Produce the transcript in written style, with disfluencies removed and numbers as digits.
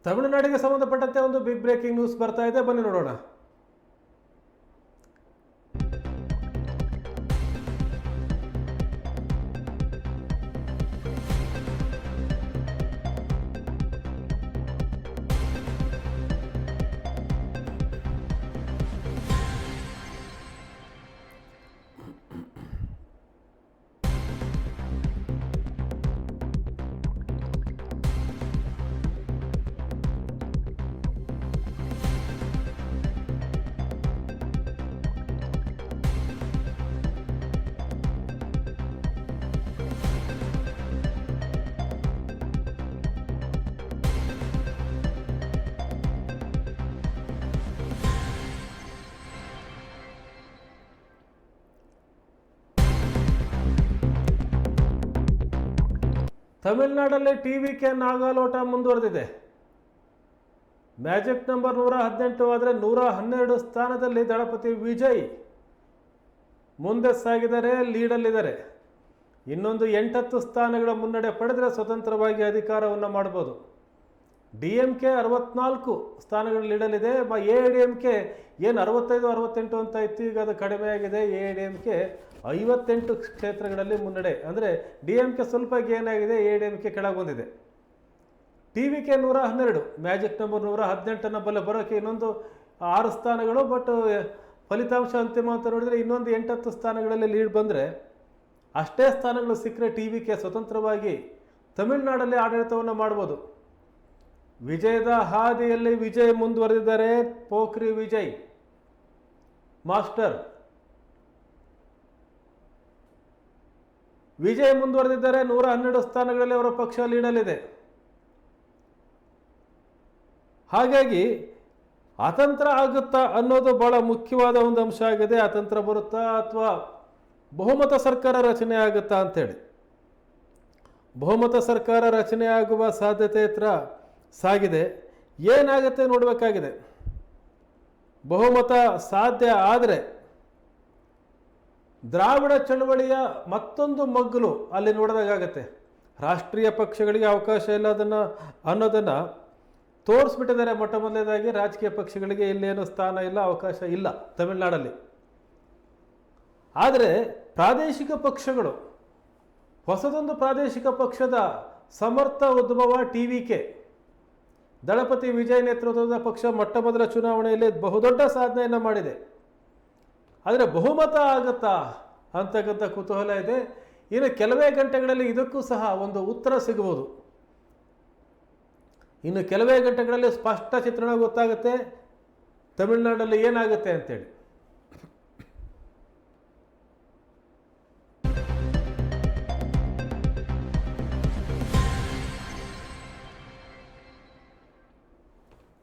ತಮಿಳುನಾಡಿಗೆ ಸಂಬಂಧಪಟ್ಟಂತೆ ಒಂದು ಬಿಗ್ ಬ್ರೇಕಿಂಗ್ ನ್ಯೂಸ್ ಬರ್ತಾ ಇದೆ, ಬನ್ನಿ ನೋಡೋಣ. ತಮಿಳುನಾಡಲ್ಲಿ ಟಿವಿಕೆ ನಾಗಾಲೋಟ ಮುಂದುವರೆದಿದೆ. ಮ್ಯಾಜಿಕ್ ನಂಬರ್ 118 ಆದರೆ 112 ಸ್ಥಾನದಲ್ಲಿ ದಳಪತಿ ವಿಜಯ್ ಮುಂದೆ ಸಾಗಿದರೆ, ಲೀಡಲ್ಲಿದ್ದಾರೆ. ಇನ್ನೊಂದು 8 ಸ್ಥಾನಗಳ ಮುನ್ನಡೆ ಪಡೆದರೆ ಸ್ವತಂತ್ರವಾಗಿ ಅಧಿಕಾರವನ್ನು ಮಾಡ್ಬೋದು. DMK 64 ಸ್ಥಾನಗಳ ಲೀಡಲ್ಲಿದೆ. AIADMK ಏನು 65-68 ಅಂತ ಇತ್ತು, ಈಗ ಅದು ಕಡಿಮೆಯಾಗಿದೆ. AIADMK 58 ಕ್ಷೇತ್ರಗಳಲ್ಲಿ ಮುನ್ನಡೆ, ಅಂದರೆ DMK ಸ್ವಲ್ಪ ಏನಾಗಿದೆ, AIADMK ಕೆಳಗೆ ಬಂದಿದೆ. TVK 112, ಮ್ಯಾಜಿಕ್ ನಂಬರ್ 118 ಬಲ್ಲ ಬರೋಕ್ಕೆ ಇನ್ನೊಂದು 6 ಸ್ಥಾನಗಳು. ಬಟ್ ಫಲಿತಾಂಶ ಅಂತಿಮ ಅಂತ ನೋಡಿದರೆ ಇನ್ನೊಂದು 8 ಸ್ಥಾನಗಳಲ್ಲಿ ಲೀಡ್ ಬಂದರೆ, ಅಷ್ಟೇ ಸ್ಥಾನಗಳು ಸಿಕ್ಕರೆ TVK ಸ್ವತಂತ್ರವಾಗಿ ತಮಿಳುನಾಡಲ್ಲಿ ಆಡಳಿತವನ್ನು ಮಾಡ್ಬೋದು. ವಿಜಯದ ಹಾದಿಯಲ್ಲಿ ವಿಜಯ್ ಮುಂದುವರೆದಿದ್ದಾರೆ. ಪೋಖ್ರಿ ವಿಜಯ್ ಮಾಸ್ಟರ್ ವಿಜಯ್ ಮುಂದುವರೆದಿದ್ದಾರೆ. 112 ಸ್ಥಾನಗಳಲ್ಲಿ ಅವರ ಪಕ್ಷ ಲೀಡಲ್ಲಿದೆ. ಹಾಗಾಗಿ ಅತಂತ್ರ ಆಗುತ್ತಾ ಅನ್ನೋದು ಬಹಳ ಮುಖ್ಯವಾದ ಒಂದು ಅಂಶ ಆಗಿದೆ. ಅತಂತ್ರ ಬರುತ್ತಾ ಅಥವಾ ಬಹುಮತ ಸರ್ಕಾರ ರಚನೆ ಆಗುತ್ತಾ ಅಂಥೇಳಿ. ಬಹುಮತ ಸರ್ಕಾರ ರಚನೆ ಆಗುವ ಸಾಧ್ಯತೆ ಹತ್ರ ಸಾಗಿದೆ. ಏನಾಗುತ್ತೆ ನೋಡಬೇಕಾಗಿದೆ. ಬಹುಮತ ಸಾಧ್ಯ ಆದರೆ ದ್ರಾವಿಡ ಚಳವಳಿಯ ಮತ್ತೊಂದು ಮಗ್ಗಲು ಅಲ್ಲಿ ನೋಡಿದಾಗತ್ತೆ. ರಾಷ್ಟ್ರೀಯ ಪಕ್ಷಗಳಿಗೆ ಅವಕಾಶ ಇಲ್ಲ ಅನ್ನೋದನ್ನು ತೋರಿಸ್ಬಿಟ್ಟಿದ್ದಾರೆ. ಮೊಟ್ಟ ಮೊದಲನೇದಾಗಿ ರಾಜಕೀಯ ಪಕ್ಷಗಳಿಗೆ ಇಲ್ಲೇನು ಸ್ಥಾನ ಇಲ್ಲ, ಅವಕಾಶ ಇಲ್ಲ ತಮಿಳುನಾಡಲ್ಲಿ. ಆದರೆ ಪ್ರಾದೇಶಿಕ ಪಕ್ಷಗಳು, ಹೊಸದೊಂದು ಪ್ರಾದೇಶಿಕ ಪಕ್ಷದ ಸಮರ್ಥ ಉದ್ಭವ TVK, ದಳಪತಿ ವಿಜಯ್ ನೇತೃತ್ವದ ಪಕ್ಷ ಮೊಟ್ಟ ಮೊದಲ ಚುನಾವಣೆಯಲ್ಲಿ ಬಹುದೊಡ್ಡ ಸಾಧನೆಯನ್ನು ಮಾಡಿದೆ. ಆದರೆ ಬಹುಮತ ಆಗುತ್ತಾ ಅಂತಕ್ಕಂಥ ಕುತೂಹಲ ಇದೆ. ಇನ್ನು ಕೆಲವೇ ಗಂಟೆಗಳಲ್ಲಿ ಇದಕ್ಕೂ ಸಹ ಒಂದು ಉತ್ತರ ಸಿಗಬಹುದು. ಇನ್ನು ಕೆಲವೇ ಗಂಟೆಗಳಲ್ಲಿ ಸ್ಪಷ್ಟ ಚಿತ್ರಣ ಗೊತ್ತಾಗುತ್ತೆ ತಮಿಳುನಾಡಲ್ಲಿ ಏನಾಗುತ್ತೆ ಅಂತೇಳಿ.